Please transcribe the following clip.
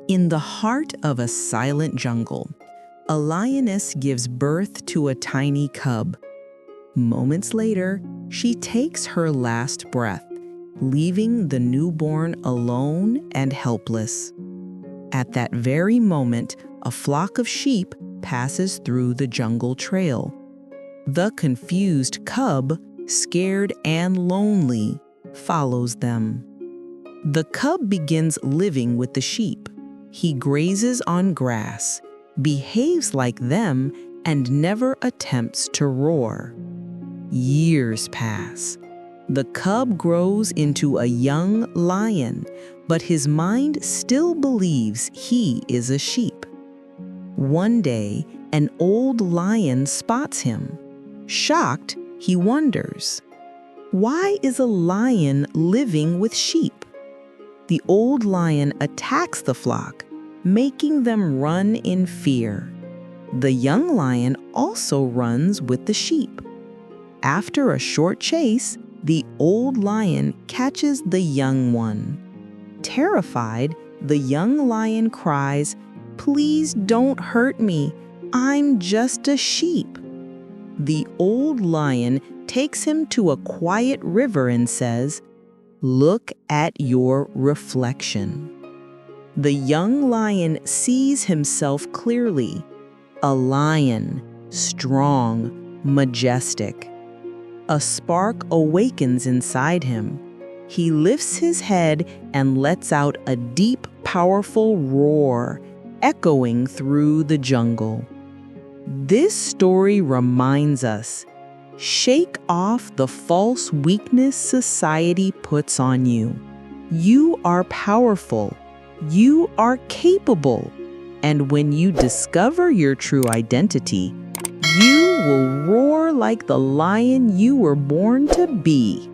In the heart of a silent jungle, a lioness gives birth to a tiny cub. Moments later, she takes her last breath, leaving the newborn alone and helpless. At that very moment, a flock of sheep passes through the jungle trail. The confused cub, scared and lonely, follows them. The cub begins living with the sheep. He grazes on grass, behaves like them, and never attempts to roar. Years pass. The cub grows into a young lion, but his mind still believes he is a sheep. One day, an old lion spots him. Shocked, he wonders, why is a lion living with sheep? The old lion attacks the flock, making them run in fear. The young lion also runs with the sheep. After a short chase, the old lion catches the young one. Terrified, the young lion cries, "Please don't hurt me. I'm just a sheep." The old lion takes him to a quiet river and says, "Look at your reflection." The young lion sees himself clearly, a lion, strong, majestic. A spark awakens inside him. He lifts his head and lets out a deep, powerful roar, echoing through the jungle. This story reminds us, shake off the false weakness society puts on you. You are powerful. You are capable. And when you discover your true identity, you will roar like the lion you were born to be.